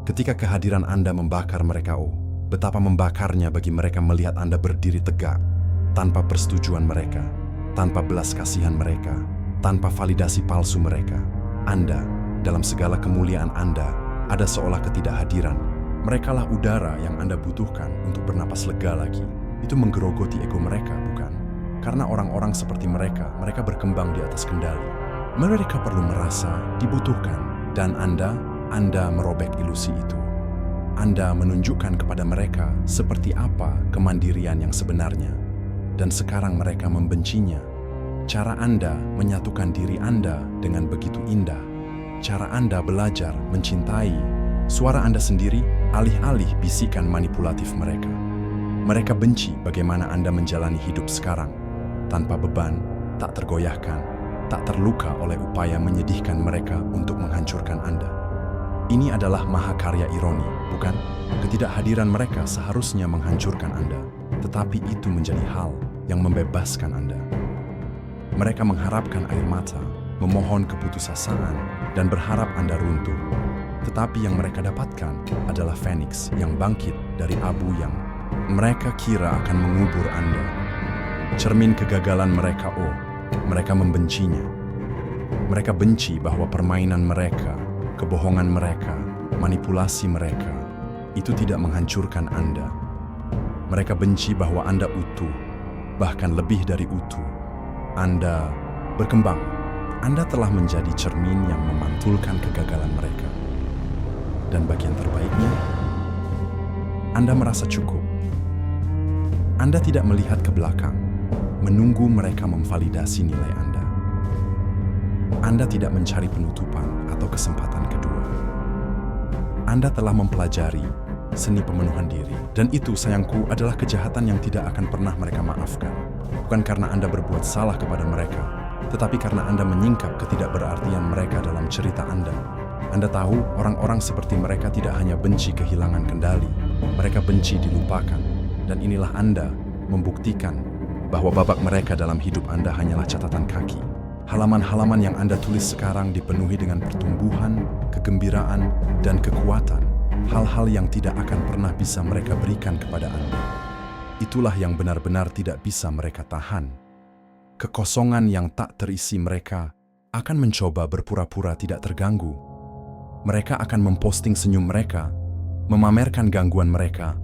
Ketika kehadiran Anda membakar mereka, betapa membakarnya bagi mereka melihat Anda berdiri tegak, tanpa persetujuan mereka, tanpa belas kasihan mereka, tanpa validasi palsu mereka. Anda, dalam segala kemuliaan Anda, ada seolah ketidakhadiran. Merekalah udara yang Anda butuhkan untuk bernapas lega lagi. Itu menggerogoti ego mereka, bukan? Karena orang-orang seperti mereka berkembang di atas kendali. Mereka perlu merasa dibutuhkan, dan Anda merobek ilusi itu. Anda menunjukkan kepada mereka seperti apa kemandirian yang sebenarnya. Dan sekarang mereka membencinya. Cara Anda menyatukan diri Anda dengan begitu indah. Cara Anda belajar mencintai suara Anda sendiri alih-alih bisikan manipulatif mereka. Mereka benci bagaimana Anda menjalani hidup sekarang, tanpa beban, tak tergoyahkan, tak terluka oleh upaya menyedihkan mereka untuk menghancurkan Anda. Ini adalah mahakarya ironi, bukan? Ketidakhadiran mereka seharusnya menghancurkan Anda, tetapi itu menjadi hal yang membebaskan Anda. Mereka mengharapkan air mata, memohon keputusasaan, dan berharap Anda runtuh. Tetapi yang mereka dapatkan adalah Phoenix yang bangkit dari abu yang mereka kira akan mengubur Anda. Cermin kegagalan mereka, mereka membencinya. Mereka benci bahwa permainan mereka, kebohongan mereka, manipulasi mereka, itu tidak menghancurkan Anda. Mereka benci bahwa Anda utuh, bahkan lebih dari utuh. Anda berkembang. Anda telah menjadi cermin yang memantulkan kegagalan mereka. Dan bagian terbaiknya, Anda merasa cukup. Anda tidak melihat ke belakang, menunggu mereka memvalidasi nilai Anda. Anda tidak mencari penutupan atau kesempatan kedua. Anda telah mempelajari seni pemenuhan diri. Dan itu, sayangku, adalah kejahatan yang tidak akan pernah mereka maafkan. Bukan karena Anda berbuat salah kepada mereka, tetapi karena Anda menyingkap ketidakberartian mereka dalam cerita Anda. Anda tahu, orang-orang seperti mereka tidak hanya benci kehilangan kendali, mereka benci dilupakan. Dan inilah Anda membuktikan bahwa babak mereka dalam hidup Anda hanyalah catatan kaki. Halaman-halaman yang Anda tulis sekarang dipenuhi dengan pertumbuhan, kegembiraan, dan kekuatan. Hal-hal yang tidak akan pernah bisa mereka berikan kepada Anda. Itulah yang benar-benar tidak bisa mereka tahan. Kekosongan yang tak terisi mereka akan mencoba berpura-pura tidak terganggu. Mereka akan memposting senyum mereka, memamerkan gangguan mereka,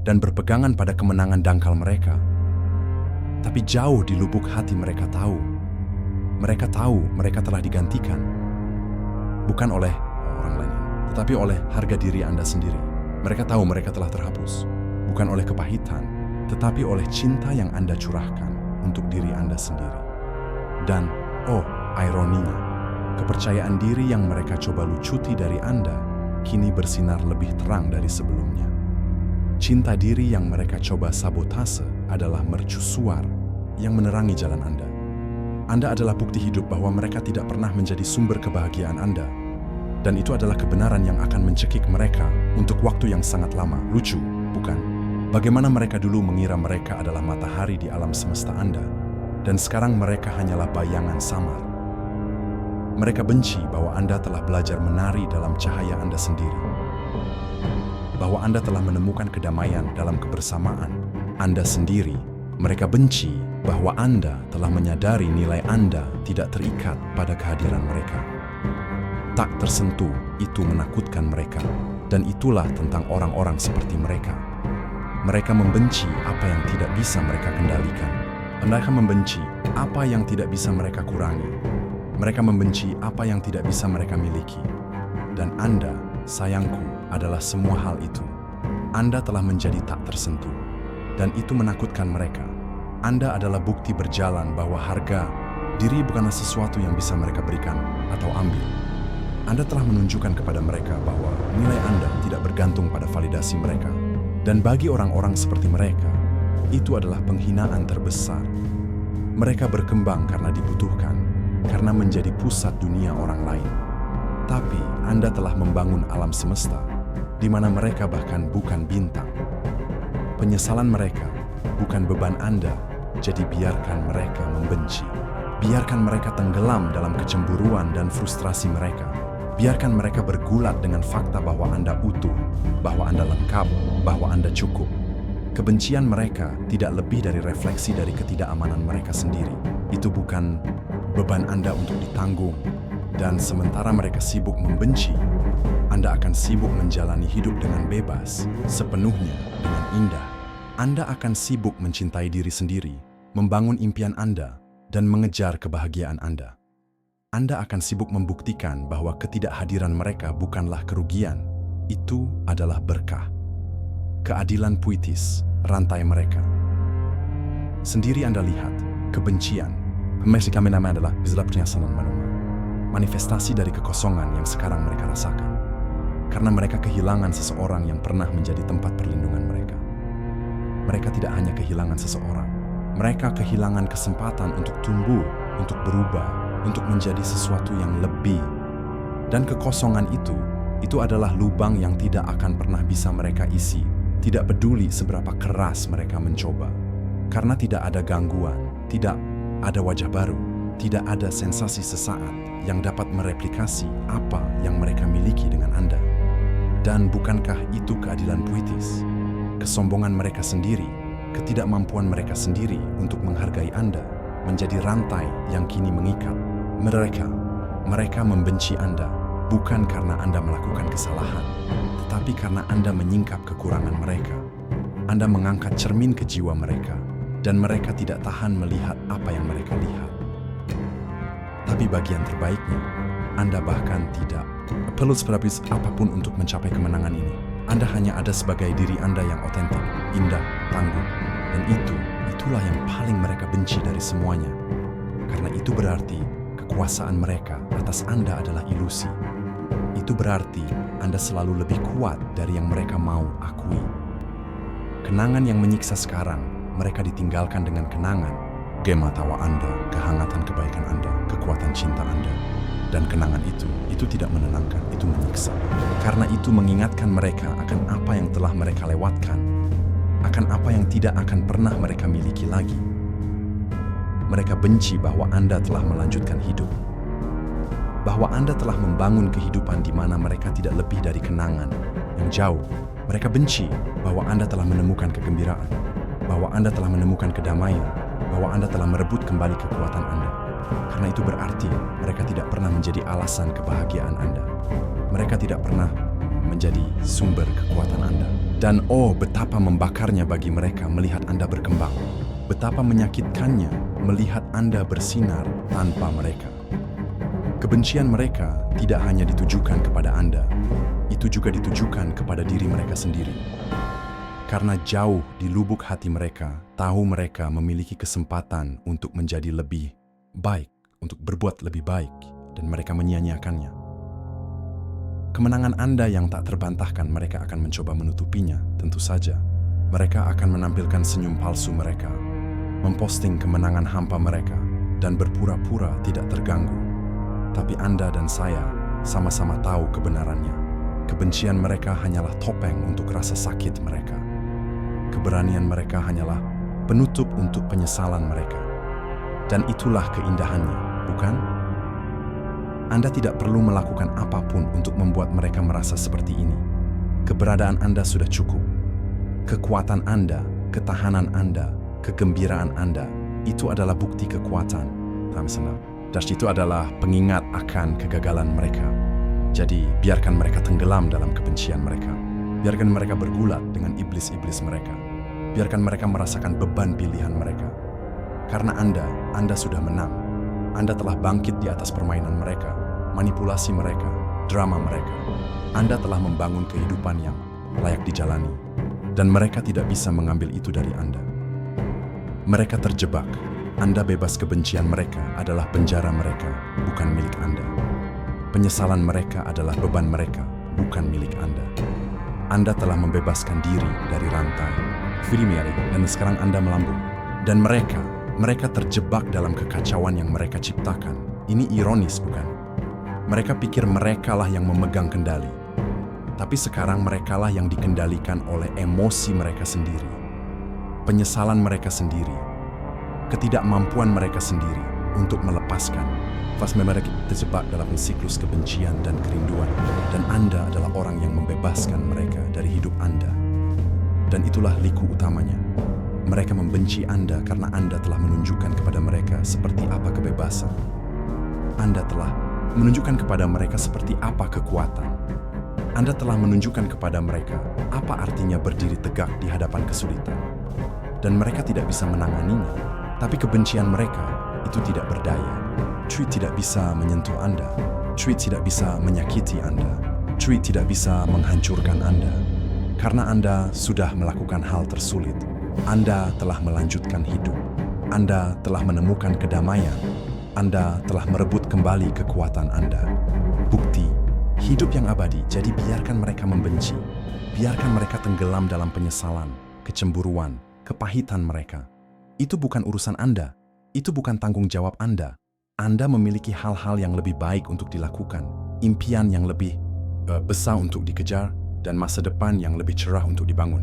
dan berpegangan pada kemenangan dangkal mereka. Tapi jauh di lubuk hati mereka tahu mereka telah digantikan. Bukan oleh orang lain, tetapi oleh harga diri Anda sendiri. Mereka tahu mereka telah terhapus. Bukan oleh kepahitan, tetapi oleh cinta yang Anda curahkan untuk diri Anda sendiri. Dan, ironinya, kepercayaan diri yang mereka coba lucuti dari Anda kini bersinar lebih terang dari sebelumnya. Cinta diri yang mereka coba sabotase adalah mercusuar yang menerangi jalan Anda. Anda adalah bukti hidup bahwa mereka tidak pernah menjadi sumber kebahagiaan Anda. Dan itu adalah kebenaran yang akan mencekik mereka untuk waktu yang sangat lama. Lucu, bukan? Bagaimana mereka dulu mengira mereka adalah matahari di alam semesta Anda, dan sekarang mereka hanyalah bayangan samar. Mereka benci bahwa Anda telah belajar menari dalam cahaya Anda sendiri. Bahwa Anda telah menemukan kedamaian dalam kebersamaan Anda sendiri. Mereka benci bahwa Anda telah menyadari nilai Anda tidak terikat pada kehadiran mereka. Tak tersentuh, itu menakutkan mereka. Dan itulah tentang orang-orang seperti mereka. Mereka membenci apa yang tidak bisa mereka kendalikan. Mereka membenci apa yang tidak bisa mereka kurangi. Mereka membenci apa yang tidak bisa mereka miliki. Dan Anda, sayangku, adalah semua hal itu. Anda telah menjadi tak tersentuh. Dan itu menakutkan mereka. Anda adalah bukti berjalan bahwa harga diri bukanlah sesuatu yang bisa mereka berikan atau ambil. Anda telah menunjukkan kepada mereka bahwa nilai Anda tidak bergantung pada validasi mereka. Dan bagi orang-orang seperti mereka, itu adalah penghinaan terbesar. Mereka berkembang karena dibutuhkan, karena menjadi pusat dunia orang lain. Tapi Anda telah membangun alam semesta, di mana mereka bahkan bukan bintang. Penyesalan mereka bukan beban Anda, jadi biarkan mereka membenci. Biarkan mereka tenggelam dalam kecemburuan dan frustrasi mereka. Biarkan mereka bergulat dengan fakta bahwa Anda utuh, bahwa Anda lengkap, bahwa Anda cukup. Kebencian mereka tidak lebih dari refleksi dari ketidakamanan mereka sendiri. Itu bukan beban Anda untuk ditanggung. Dan sementara mereka sibuk membenci, Anda akan sibuk menjalani hidup dengan bebas, sepenuhnya dengan indah. Anda akan sibuk mencintai diri sendiri, membangun impian Anda, dan mengejar kebahagiaan Anda. Anda akan sibuk membuktikan bahwa ketidakhadiran mereka bukanlah kerugian, itu adalah berkah. Keadilan puitis, rantai mereka. Sendiri Anda lihat, kebencian, Messi kami nama adalah manifestasi dari kekosongan yang sekarang mereka rasakan. Karena mereka kehilangan seseorang yang pernah menjadi tempat perlindungan mereka. Mereka tidak hanya kehilangan seseorang, mereka kehilangan kesempatan untuk tumbuh, untuk berubah, untuk menjadi sesuatu yang lebih. Dan kekosongan itu adalah lubang yang tidak akan pernah bisa mereka isi, tidak peduli seberapa keras mereka mencoba. Karena tidak ada gangguan, tidak ada wajah baru, tidak ada sensasi sesaat yang dapat mereplikasi apa yang mereka miliki dengan Anda. Dan bukankah itu keadilan puitis? Kesombongan mereka sendiri, ketidakmampuan mereka sendiri untuk menghargai Anda, menjadi rantai yang kini mengikat. Mereka membenci Anda, bukan karena Anda melakukan kesalahan, tetapi karena Anda menyingkap kekurangan mereka. Anda mengangkat cermin ke jiwa mereka, dan mereka tidak tahan melihat apa yang mereka lihat. Tapi bagian terbaiknya, Anda bahkan tidak perlu seberapis apapun untuk mencapai kemenangan ini. Anda hanya ada sebagai diri Anda yang otentik, indah, tangguh. Dan itulah yang paling mereka benci dari semuanya. Karena itu berarti kekuasaan mereka atas Anda adalah ilusi. Itu berarti Anda selalu lebih kuat dari yang mereka mau akui. Kenangan yang menyiksa sekarang, mereka ditinggalkan dengan kenangan. Gema tawa Anda, kehangatan kebaikan Anda, kekuatan cinta Anda. Dan kenangan itu tidak menenangkan, itu menyiksa. Karena itu mengingatkan mereka akan apa yang telah mereka lewatkan, akan apa yang tidak akan pernah mereka miliki lagi. Mereka benci bahwa Anda telah melanjutkan hidup, bahwa Anda telah membangun kehidupan di mana mereka tidak lebih dari kenangan yang jauh. Mereka benci bahwa Anda telah menemukan kegembiraan, bahwa Anda telah menemukan kedamaian, bahwa Anda telah merebut kembali kekuatan Anda. Karena itu berarti mereka tidak pernah menjadi alasan kebahagiaan Anda. Mereka tidak pernah menjadi sumber kekuatan Anda. Dan betapa membakarnya bagi mereka melihat Anda berkembang. Betapa menyakitkannya melihat Anda bersinar tanpa mereka. Kebencian mereka tidak hanya ditujukan kepada Anda, itu juga ditujukan kepada diri mereka sendiri. Karena jauh di lubuk hati mereka, tahu mereka memiliki kesempatan untuk menjadi lebih baik, untuk berbuat lebih baik, dan mereka menyia-nyiakannya. Kemenangan Anda yang tak terbantahkan mereka akan mencoba menutupinya, tentu saja. Mereka akan menampilkan senyum palsu mereka, memposting kemenangan hampa mereka, dan berpura-pura tidak terganggu. Tapi Anda dan saya sama-sama tahu kebenarannya. Kebencian mereka hanyalah topeng untuk rasa sakit mereka. Keberanian mereka hanyalah penutup untuk penyesalan mereka. Dan itulah keindahannya, bukan? Anda tidak perlu melakukan apapun untuk membuat mereka merasa seperti ini. Keberadaan Anda sudah cukup. Kekuatan Anda, ketahanan Anda, kegembiraan Anda, itu adalah bukti kekuatan. Dan itu adalah pengingat akan kegagalan mereka. Jadi, biarkan mereka tenggelam dalam kebencian mereka. Biarkan mereka bergulat dengan iblis-iblis mereka. Biarkan mereka merasakan beban pilihan mereka. Karena Anda sudah menang. Anda telah bangkit di atas permainan mereka, manipulasi mereka, drama mereka. Anda telah membangun kehidupan yang layak dijalani. Dan mereka tidak bisa mengambil itu dari Anda. Mereka terjebak. Anda bebas. Kebencian mereka adalah penjara mereka, bukan milik Anda. Penyesalan mereka adalah beban mereka, bukan milik Anda. Anda telah membebaskan diri dari rantai, dan sekarang Anda melambung. Dan mereka terjebak dalam kekacauan yang mereka ciptakan. Ini ironis, bukan? Mereka pikir merekalah yang memegang kendali. Tapi sekarang merekalah yang dikendalikan oleh emosi mereka sendiri. Penyesalan mereka sendiri. Ketidakmampuan mereka sendiri. untuk melepaskan. Fase mereka terjebak dalam siklus kebencian dan kerinduan, dan Anda adalah orang yang membebaskan mereka dari hidup Anda. Dan itulah liku utamanya. Mereka membenci Anda karena Anda telah menunjukkan kepada mereka seperti apa kebebasan. Anda telah menunjukkan kepada mereka seperti apa kekuatan. Anda telah menunjukkan kepada mereka apa artinya berdiri tegak di hadapan kesulitan. Dan mereka tidak bisa menanganinya, tapi kebencian mereka itu tidak berdaya. Tweet tidak bisa menyentuh Anda. Tweet tidak bisa menyakiti Anda. Tweet tidak bisa menghancurkan Anda. Karena Anda sudah melakukan hal tersulit. Anda telah melanjutkan hidup. Anda telah menemukan kedamaian. Anda telah merebut kembali kekuatan Anda. Bukti, hidup yang abadi, jadi biarkan mereka membenci. Biarkan mereka tenggelam dalam penyesalan, kecemburuan, kepahitan mereka. Itu bukan urusan Anda. Itu bukan tanggung jawab Anda. Anda memiliki hal-hal yang lebih baik untuk dilakukan, impian yang lebih besar untuk dikejar, dan masa depan yang lebih cerah untuk dibangun.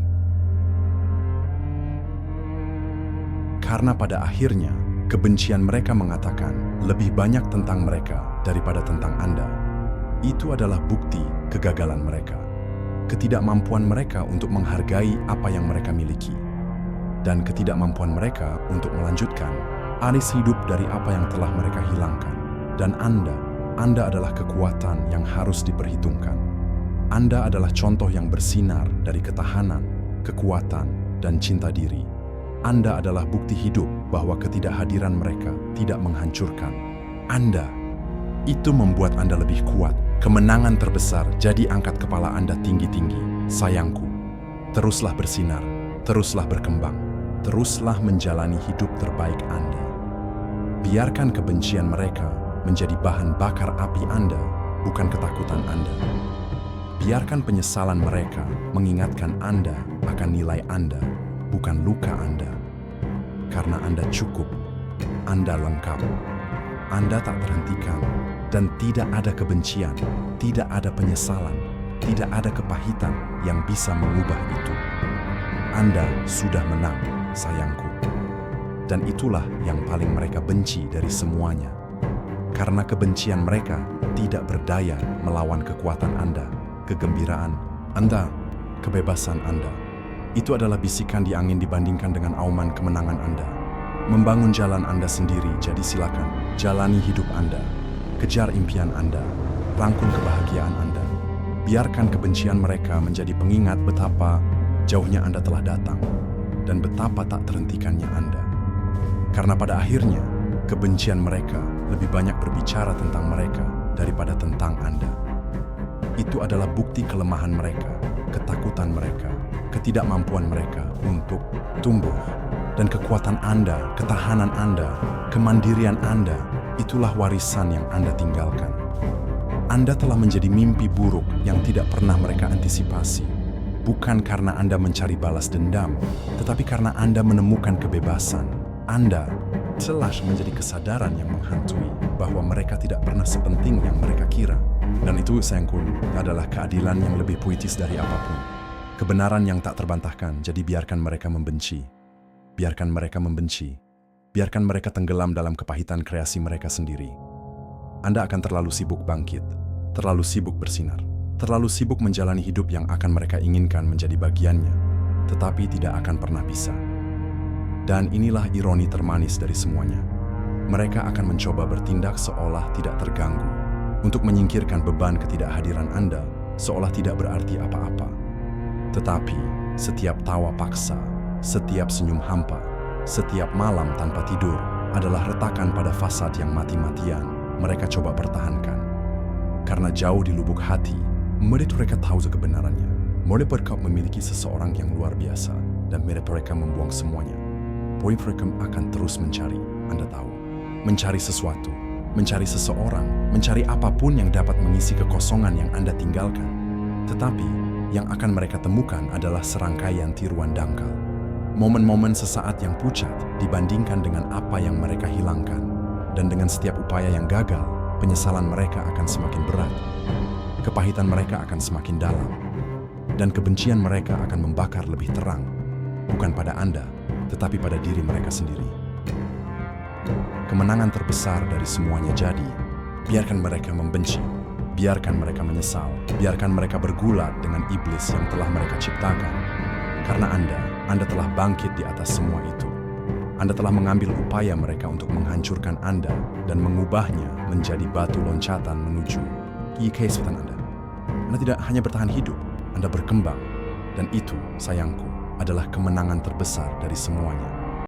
Karena pada akhirnya, kebencian mereka mengatakan lebih banyak tentang mereka daripada tentang Anda. Itu adalah bukti kegagalan mereka, ketidakmampuan mereka untuk menghargai apa yang mereka miliki, dan ketidakmampuan mereka untuk melanjutkan alis hidup dari apa yang telah mereka hilangkan. Dan Anda adalah kekuatan yang harus diperhitungkan. Anda adalah contoh yang bersinar dari ketahanan, kekuatan, dan cinta diri. Anda adalah bukti hidup bahwa ketidakhadiran mereka tidak menghancurkan Anda. Itu membuat Anda lebih kuat. Kemenangan terbesar, jadi angkat kepala Anda tinggi-tinggi. Sayangku, teruslah bersinar, teruslah berkembang, teruslah menjalani hidup terbaik Anda. Biarkan kebencian mereka menjadi bahan bakar api Anda, bukan ketakutan Anda. Biarkan penyesalan mereka mengingatkan Anda akan nilai Anda, bukan luka Anda. Karena Anda cukup, Anda lengkap, Anda tak terhentikan, dan tidak ada kebencian, tidak ada penyesalan, tidak ada kepahitan yang bisa mengubah itu. Anda sudah menang, sayangku. Dan itulah yang paling mereka benci dari semuanya. Karena kebencian mereka tidak berdaya melawan kekuatan Anda, kegembiraan Anda, kebebasan Anda. Itu adalah bisikan di angin dibandingkan dengan auman kemenangan Anda. Membangun jalan Anda sendiri, jadi silakan. Jalani hidup Anda, kejar impian Anda, rangkul kebahagiaan Anda. Biarkan kebencian mereka menjadi pengingat betapa jauhnya Anda telah datang, dan betapa tak terhentikannya Anda. Karena pada akhirnya, kebencian mereka lebih banyak berbicara tentang mereka daripada tentang Anda. Itu adalah bukti kelemahan mereka, ketakutan mereka, ketidakmampuan mereka untuk tumbuh. Dan kekuatan Anda, ketahanan Anda, kemandirian Anda, itulah warisan yang Anda tinggalkan. Anda telah menjadi mimpi buruk yang tidak pernah mereka antisipasi. Bukan karena Anda mencari balas dendam, tetapi karena Anda menemukan kebebasan. Anda telah menjadi kesadaran yang menghantui bahwa mereka tidak pernah sepenting yang mereka kira. Dan itu, sayangku, adalah keadilan yang lebih puitis dari apapun. Kebenaran yang tak terbantahkan, jadi biarkan mereka membenci. Biarkan mereka membenci. Biarkan mereka tenggelam dalam kepahitan kreasi mereka sendiri. Anda akan terlalu sibuk bangkit, terlalu sibuk bersinar, terlalu sibuk menjalani hidup yang akan mereka inginkan menjadi bagiannya, tetapi tidak akan pernah bisa. Dan inilah ironi termanis dari semuanya. Mereka akan mencoba bertindak seolah tidak terganggu, untuk menyingkirkan beban ketidakhadiran Anda, seolah tidak berarti apa-apa. Tetapi, setiap tawa paksa, setiap senyum hampa, setiap malam tanpa tidur adalah retakan pada fasad yang mati-matian mereka coba pertahankan. Karena jauh di lubuk hati, mereka tahu kebenarannya. Mereka memiliki seseorang yang luar biasa, dan mereka membuang semuanya. Mereka akan terus mencari, Anda tahu. Mencari sesuatu, mencari seseorang, mencari apapun yang dapat mengisi kekosongan yang Anda tinggalkan. Tetapi, yang akan mereka temukan adalah serangkaian tiruan dangkal. Momen-momen sesaat yang pucat dibandingkan dengan apa yang mereka hilangkan. Dan dengan setiap upaya yang gagal, penyesalan mereka akan semakin berat. Kepahitan mereka akan semakin dalam. Dan kebencian mereka akan membakar lebih terang. Bukan pada Anda, tetapi pada diri mereka sendiri. kemenangan terbesar dari semuanya. Jadi, biarkan mereka membenci, biarkan mereka menyesal, biarkan mereka bergulat dengan iblis yang telah mereka ciptakan. Karena Anda telah bangkit di atas semua itu. Anda telah mengambil upaya mereka untuk menghancurkan Anda dan mengubahnya menjadi batu loncatan menuju kehidupan Anda. Anda tidak hanya bertahan hidup, Anda berkembang. Dan itu, sayangku, adalah kemenangan terbesar dari semuanya.